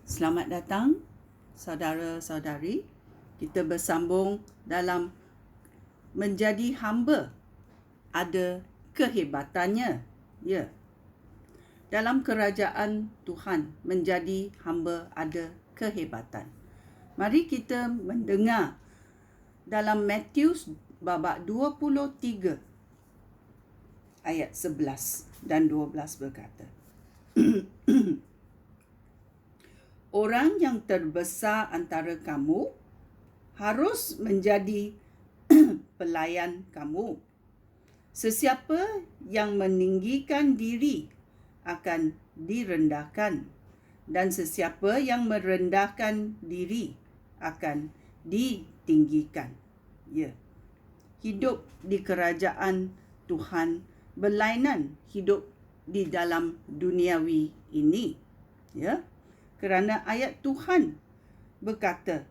Selamat datang saudara-saudari. Kita bersambung dalam menjadi hamba ada kehebatannya. Ya. Dalam kerajaan Tuhan menjadi hamba ada kehebatan. Mari kita mendengar dalam Matius babak 23 ayat 11 dan 12 berkata, orang yang terbesar antara kamu harus menjadi pelayan kamu. Sesiapa yang meninggikan diri akan direndahkan, dan sesiapa yang merendahkan diri akan ditinggikan. Ya. Hidup di kerajaan Tuhan berlainan hidup di dalam duniawi ini. Ya. Kerana ayat Tuhan berkata,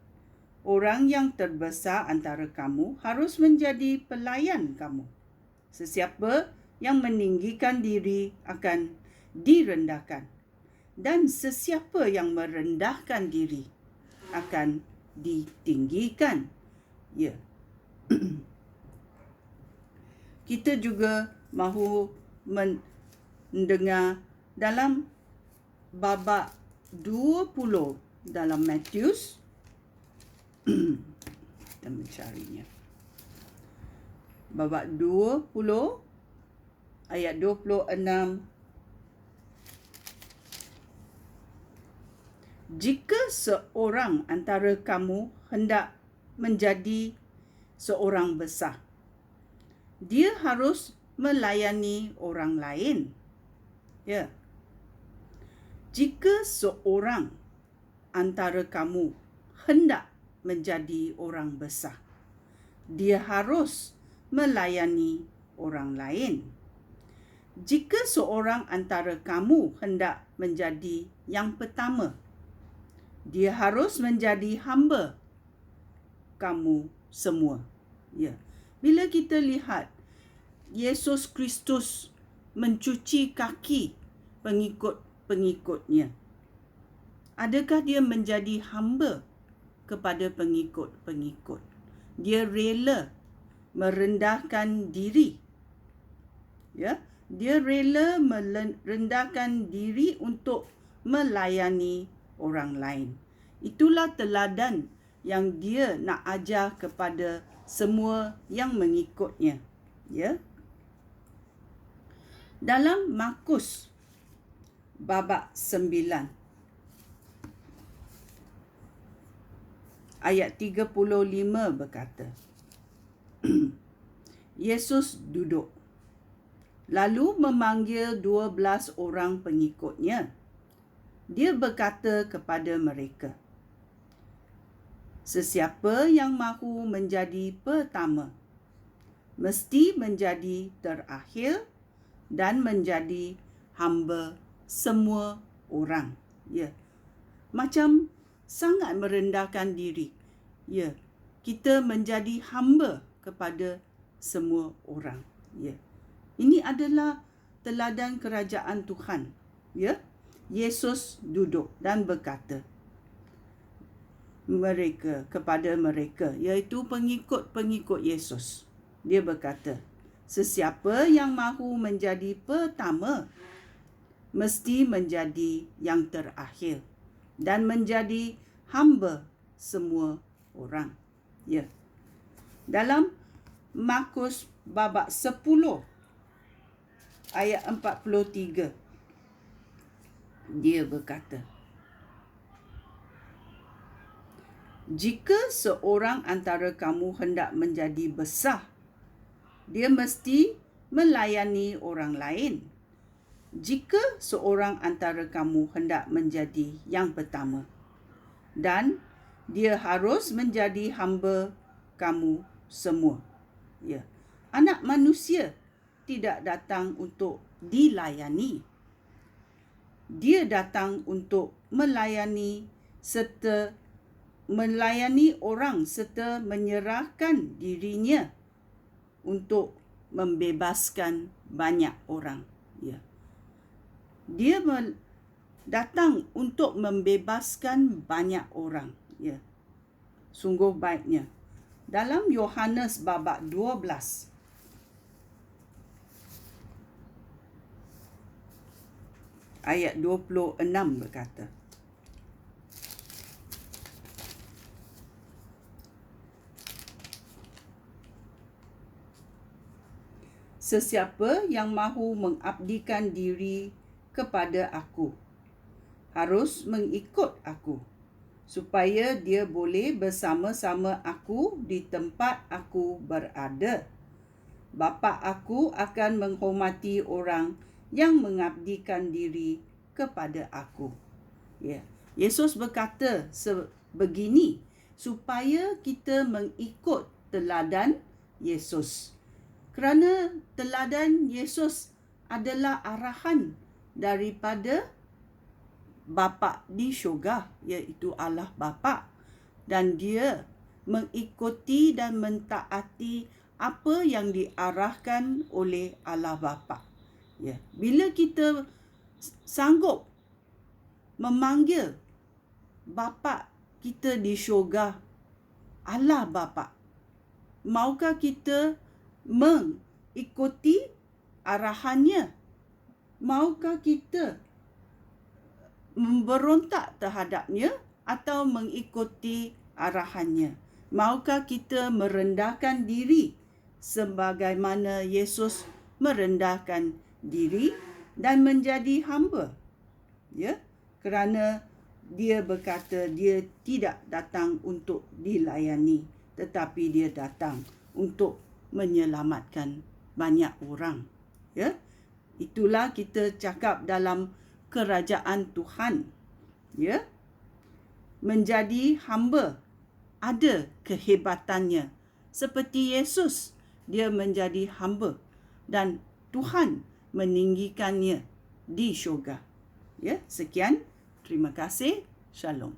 orang yang terbesar antara kamu harus menjadi pelayan kamu. Sesiapa yang meninggikan diri akan direndahkan, dan sesiapa yang merendahkan diri akan ditinggikan. Ya. Kita juga mahu mendengar dalam babak 20 dalam Matius. Kita mencarinya. Babak 20 ayat 26. Jika seorang antara kamu hendak menjadi seorang besar, dia harus melayani orang lain. Ya. Jika seorang antara kamu hendak menjadi orang besar, dia harus melayani orang lain. Jika seorang antara kamu hendak menjadi yang pertama, dia harus menjadi hamba kamu semua. Ya. Bila kita lihat Yesus Kristus mencuci kaki pengikut-pengikutnya, adakah dia menjadi hamba kepada pengikut-pengikut? Dia rela merendahkan diri. Ya, dia rela merendahkan diri untuk melayani orang lain. Itulah teladan yang dia nak ajar kepada semua yang mengikutnya. Ya. Dalam Markus babak 9 ayat 35 berkata, Yesus duduk, lalu memanggil 12 orang pengikutnya. Dia berkata kepada mereka, sesiapa yang mahu menjadi pertama, mesti menjadi terakhir dan menjadi hamba semua orang. Ya. Macam sangat merendahkan diri. Ya. Kita menjadi hamba kepada semua orang. Ya. Ini adalah teladan kerajaan Tuhan. Ya. Yesus duduk dan berkata kepada mereka, iaitu pengikut-pengikut Yesus. Dia berkata, sesiapa yang mahu menjadi pertama, mesti menjadi yang terakhir dan menjadi hamba semua orang. Ya. Dalam Markus babak 10 ayat 43, dia berkata, jika seorang antara kamu hendak menjadi besar, dia mesti melayani orang lain. Jika seorang antara kamu hendak menjadi yang pertama, dan dia harus menjadi hamba kamu semua. Ya. Anak manusia tidak datang untuk dilayani. Dia datang untuk melayani orang serta menyerahkan dirinya untuk membebaskan banyak orang. Ya. Dia datang untuk membebaskan banyak orang. Ya. Sungguh baiknya. Dalam Yohanes babak 12 ayat 26 berkata, sesiapa yang mahu mengabdikan diri kepada aku harus mengikut aku, supaya dia boleh bersama-sama aku di tempat aku berada. Bapa aku akan menghormati orang yang mengabdikan diri kepada aku. Ya. Yesus berkata sebegini supaya kita mengikut teladan Yesus. Kerana teladan Yesus adalah arahan daripada Bapa di syurga, iaitu Allah Bapa, dan dia mengikuti dan mentaati apa yang diarahkan oleh Allah Bapa. Ya, bila kita sanggup memanggil Bapa kita di syurga, Allah Bapa, maukah kita mengikuti arahannya? Maukah kita memberontak terhadapnya atau mengikuti arahannya? Maukah kita merendahkan diri sebagaimana Yesus merendahkan diri dan menjadi hamba? Ya, kerana dia berkata dia tidak datang untuk dilayani, tetapi dia datang untuk menyelamatkan banyak orang. Ya, itulah kita cakap dalam kerajaan Tuhan. Ya, menjadi hamba ada kehebatannya. Seperti Yesus, dia menjadi hamba dan Tuhan meninggikannya di syurga. Ya, sekian. Terima kasih. Shalom.